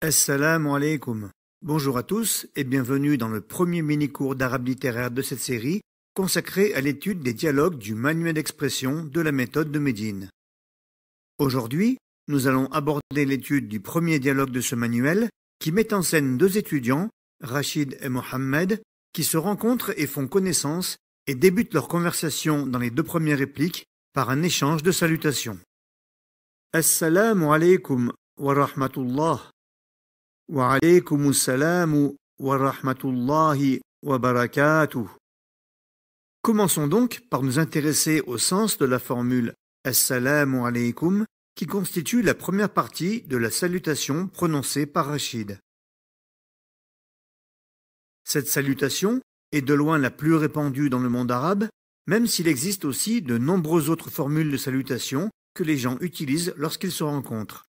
Assalamu alaikum. Bonjour à tous et bienvenue dans le premier mini-cours d'arabe littéraire de cette série consacré à l'étude des dialogues du manuel d'expression de la méthode de Médine. Aujourd'hui, nous allons aborder l'étude du premier dialogue de ce manuel qui met en scène deux étudiants, Rachid et Mohammed, qui se rencontrent et font connaissance et débutent leur conversation dans les deux premières répliques par un échange de salutations. Assalamu alaikum wa rahmatullah. Wa alaykum assalam wa rahmatullahi wa barakatuh. Commençons donc par nous intéresser au sens de la formule Assalamu alaykum qui constitue la première partie de la salutation prononcée par Rachid. Cette salutation est de loin la plus répandue dans le monde arabe, même s'il existe aussi de nombreuses autres formules de salutation que les gens utilisent lorsqu'ils se rencontrent.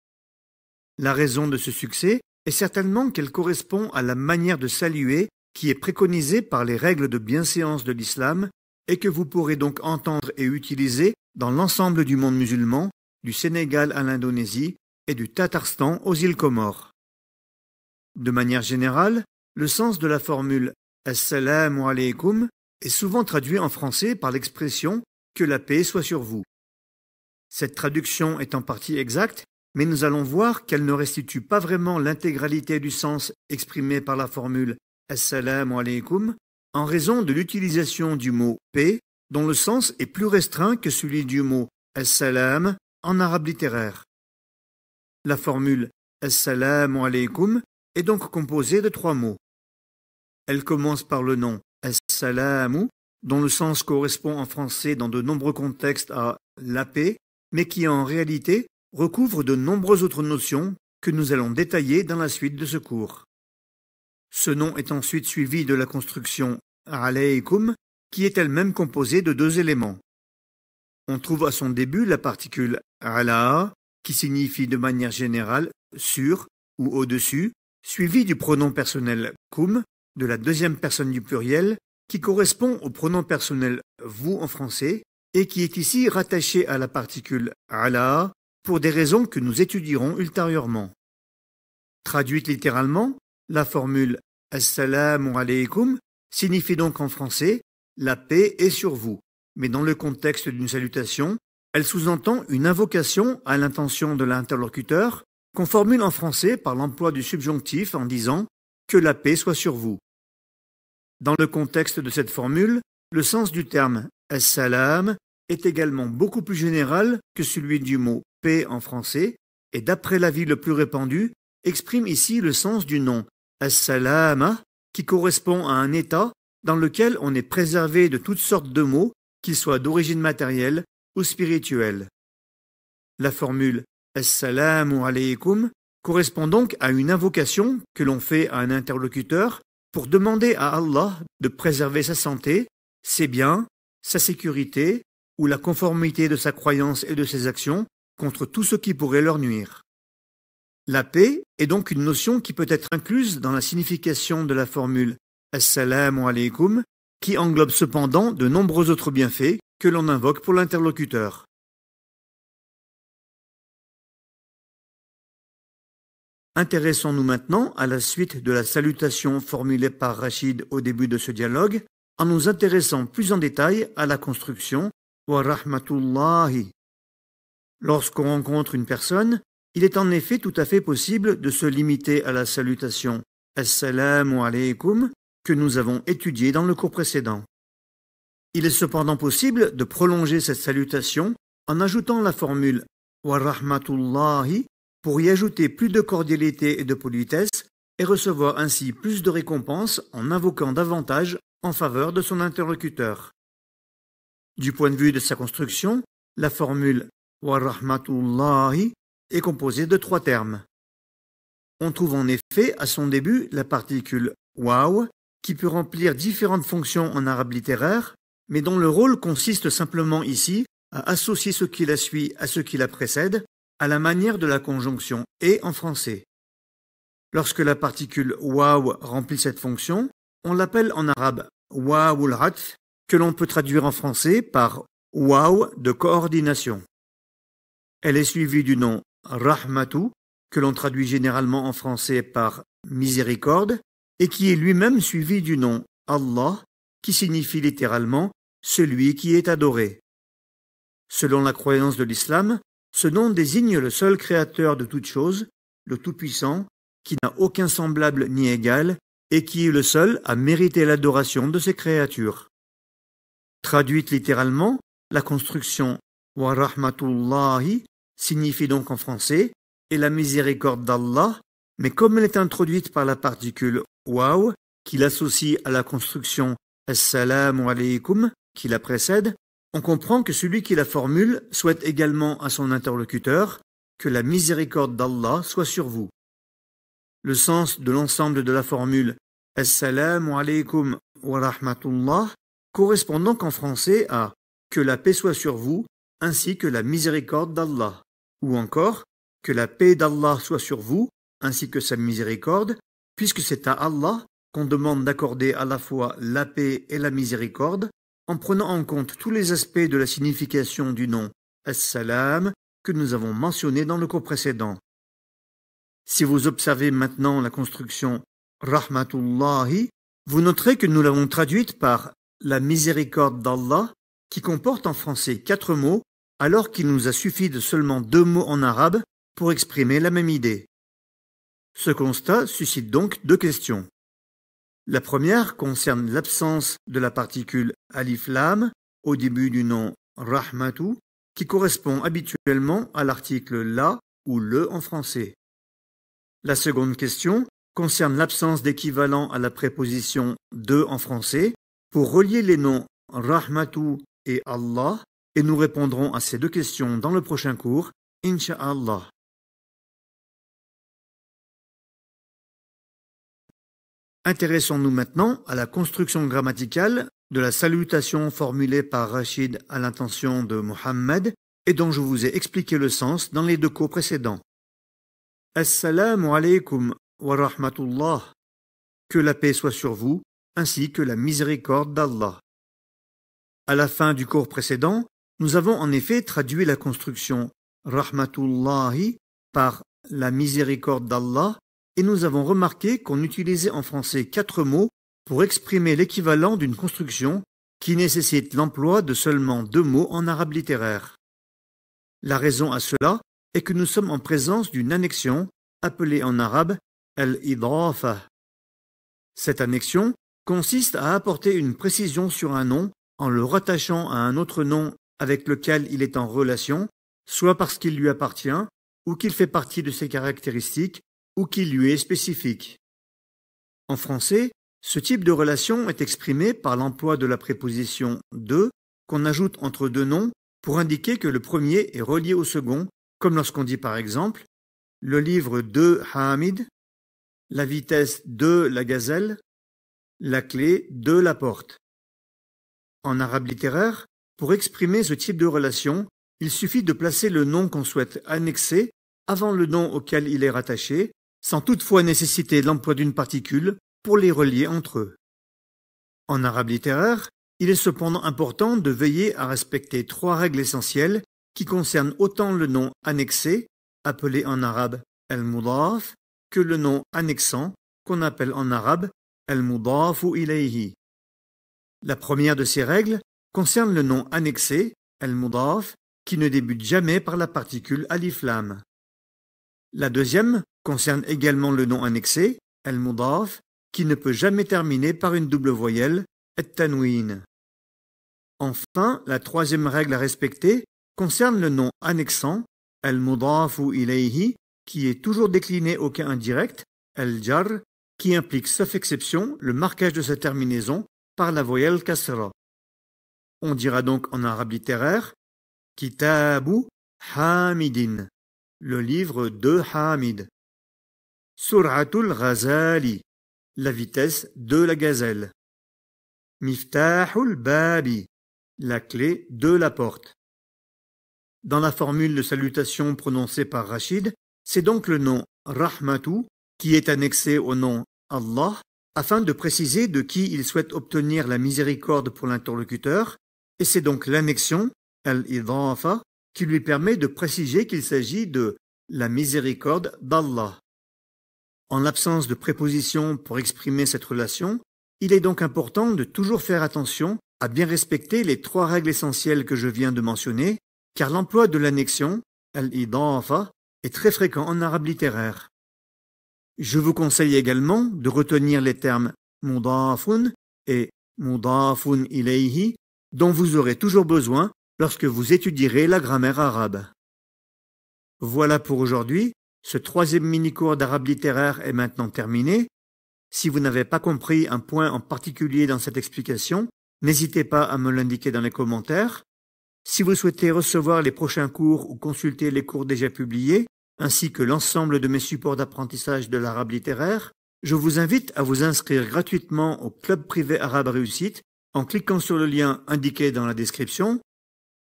La raison de ce succès est certainement qu'elle correspond à la manière de saluer qui est préconisée par les règles de bienséance de l'islam et que vous pourrez donc entendre et utiliser dans l'ensemble du monde musulman, du Sénégal à l'Indonésie et du Tatarstan aux îles Comores. De manière générale, le sens de la formule « Assalamu alaikum » est souvent traduit en français par l'expression « que la paix soit sur vous ». Cette traduction est en partie exacte, mais nous allons voir qu'elle ne restitue pas vraiment l'intégralité du sens exprimé par la formule « Assalamu alaikum » en raison de l'utilisation du mot « paix » dont le sens est plus restreint que celui du mot « Assalam » en arabe littéraire. La formule « Assalamu alaikum » est donc composée de trois mots. Elle commence par le nom « Assalamu » dont le sens correspond en français dans de nombreux contextes à « la paix », mais qui en réalité recouvre de nombreuses autres notions que nous allons détailler dans la suite de ce cours. Ce nom est ensuite suivi de la construction « alaykum » qui est elle-même composée de deux éléments. On trouve à son début la particule « ala » qui signifie de manière générale « sur » ou « au-dessus », suivi du pronom personnel « kum » de la deuxième personne du pluriel qui correspond au pronom personnel « vous » en français et qui est ici rattaché à la particule « ala » pour des raisons que nous étudierons ultérieurement. Traduite littéralement, la formule « Assalamu alaikum » signifie donc en français « la paix est sur vous », mais dans le contexte d'une salutation, elle sous-entend une invocation à l'intention de l'interlocuteur qu'on formule en français par l'emploi du subjonctif en disant « que la paix soit sur vous ». Dans le contexte de cette formule, le sens du terme « assalam » est également beaucoup plus général que celui du mot « paix » en français, et d'après l'avis le plus répandu, exprime ici le sens du nom « as-salama » qui correspond à un état dans lequel on est préservé de toutes sortes de maux, qu'ils soient d'origine matérielle ou spirituelle. La formule « Assalamu alaykum » correspond donc à une invocation que l'on fait à un interlocuteur pour demander à Allah de préserver sa santé, ses biens, sa sécurité ou la conformité de sa croyance et de ses actions contre tout ce qui pourrait leur nuire. La paix est donc une notion qui peut être incluse dans la signification de la formule « Assalamu alaikum » qui englobe cependant de nombreux autres bienfaits que l'on invoque pour l'interlocuteur. Intéressons-nous maintenant à la suite de la salutation formulée par Rachid au début de ce dialogue en nous intéressant plus en détail à la construction « wa rahmatullahi ». Lorsqu'on rencontre une personne, il est en effet tout à fait possible de se limiter à la salutation « Assalamu alaikum » que nous avons étudiée dans le cours précédent. Il est cependant possible de prolonger cette salutation en ajoutant la formule « wa rahmatullahi » pour y ajouter plus de cordialité et de politesse et recevoir ainsi plus de récompenses en invoquant davantage en faveur de son interlocuteur. Du point de vue de sa construction, la formule « wa rahmatullahi » est composée de trois termes. On trouve en effet à son début la particule « waw » qui peut remplir différentes fonctions en arabe littéraire, mais dont le rôle consiste simplement ici à associer ce qui la suit à ce qui la précède, à la manière de la conjonction « et » en français. Lorsque la particule « waw » remplit cette fonction, on l'appelle en arabe « wawul atf » que l'on peut traduire en français par « waw de coordination ». Elle est suivie du nom « rahmatu » que l'on traduit généralement en français par miséricorde, et qui est lui-même suivi du nom Allah, qui signifie littéralement celui qui est adoré. Selon la croyance de l'islam, ce nom désigne le seul créateur de toutes choses, le Tout-Puissant, qui n'a aucun semblable ni égal, et qui est le seul à mériter l'adoration de ses créatures. Traduite littéralement, la construction wa rahmatullahi signifie donc en français et la miséricorde d'Allah, mais comme elle est introduite par la particule waw, qui l'associe à la construction assalamu alaykum, qui la précède, on comprend que celui qui la formule souhaite également à son interlocuteur que la miséricorde d'Allah soit sur vous. Le sens de l'ensemble de la formule assalamu alaykum wa rahmatullah correspond donc en français à que la paix soit sur vous ainsi que la miséricorde d'Allah, ou encore que la paix d'Allah soit sur vous ainsi que sa miséricorde, puisque c'est à Allah qu'on demande d'accorder à la fois la paix et la miséricorde, en prenant en compte tous les aspects de la signification du nom As-Salam que nous avons mentionné dans le cours précédent. Si vous observez maintenant la construction Rahmatullahi, vous noterez que nous l'avons traduite par la miséricorde d'Allah, qui comporte en français 4 mots, alors qu'il nous a suffi de seulement 2 mots en arabe pour exprimer la même idée. Ce constat suscite donc 2 questions. La première concerne l'absence de la particule alif lam au début du nom Rahmatu, qui correspond habituellement à l'article la ou le en français. La seconde question concerne l'absence d'équivalent à la préposition de en français pour relier les noms Rahmatu et Allah, et nous répondrons à ces 2 questions dans le prochain cours, Inch'Allah. Intéressons-nous maintenant à la construction grammaticale de la salutation formulée par Rachid à l'intention de Mohammed et dont je vous ai expliqué le sens dans les 2 cours précédents. Assalamu alaykum wa rahmatullah. Que la paix soit sur vous, ainsi que la miséricorde d'Allah. À la fin du cours précédent, nous avons en effet traduit la construction Rahmatullahi par la miséricorde d'Allah, et nous avons remarqué qu'on utilisait en français 4 mots pour exprimer l'équivalent d'une construction qui nécessite l'emploi de seulement 2 mots en arabe littéraire. La raison à cela est que nous sommes en présence d'une annexion appelée en arabe al-idafa. Cette annexion consiste à apporter une précision sur un nom en le rattachant à un autre nom avec lequel il est en relation, soit parce qu'il lui appartient, ou qu'il fait partie de ses caractéristiques, ou qu'il lui est spécifique. En français, ce type de relation est exprimé par l'emploi de la préposition de qu'on ajoute entre 2 noms pour indiquer que le premier est relié au second, comme lorsqu'on dit par exemple le livre de Hamid, la vitesse de la gazelle, la clé de la porte. En arabe littéraire, pour exprimer ce type de relation, il suffit de placer le nom qu'on souhaite annexer avant le nom auquel il est rattaché, sans toutefois nécessiter l'emploi d'une particule pour les relier entre eux. En arabe littéraire, il est cependant important de veiller à respecter 3 règles essentielles qui concernent autant le nom annexé, appelé en arabe al-mudaf, que le nom annexant, qu'on appelle en arabe al-mudafu ilayhi. La première de ces règles concerne le nom annexé, al-mudaf, qui ne débute jamais par la particule alif lam. La deuxième concerne également le nom annexé, al-mudaf, qui ne peut jamais terminer par une double voyelle, at-tanwin. Enfin, la troisième règle à respecter concerne le nom annexant, al-mudafu ilayhi, qui est toujours décliné au cas indirect, al-jar, qui implique sauf exception le marquage de sa terminaison par la voyelle kasra. On dira donc en arabe littéraire Kitabu Hamidin, le livre de Hamid. Sur'atul Ghazali, la vitesse de la gazelle. Miftahul Babi, la clé de la porte. Dans la formule de salutation prononcée par Rachid, c'est donc le nom Rahmatu qui est annexé au nom Allah afin de préciser de qui il souhaite obtenir la miséricorde pour l'interlocuteur, et c'est donc l'annexion, al-idafa, qui lui permet de préciser qu'il s'agit de la miséricorde d'Allah. En l'absence de préposition pour exprimer cette relation, il est donc important de toujours faire attention à bien respecter les 3 règles essentielles que je viens de mentionner, car l'emploi de l'annexion, al-idafa, est très fréquent en arabe littéraire. Je vous conseille également de retenir les termes mudafun et mudafun ilayhi, dont vous aurez toujours besoin lorsque vous étudierez la grammaire arabe. Voilà pour aujourd'hui, ce 3e mini-cours d'arabe littéraire est maintenant terminé. Si vous n'avez pas compris un point en particulier dans cette explication, n'hésitez pas à me l'indiquer dans les commentaires. Si vous souhaitez recevoir les prochains cours ou consulter les cours déjà publiés, ainsi que l'ensemble de mes supports d'apprentissage de l'arabe littéraire, je vous invite à vous inscrire gratuitement au Club privé arabe réussite en cliquant sur le lien indiqué dans la description.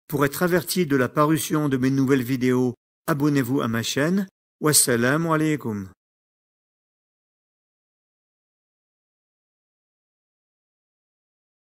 Pour être averti de la parution de mes nouvelles vidéos, abonnez-vous à ma chaine. Wassalamu alaikum.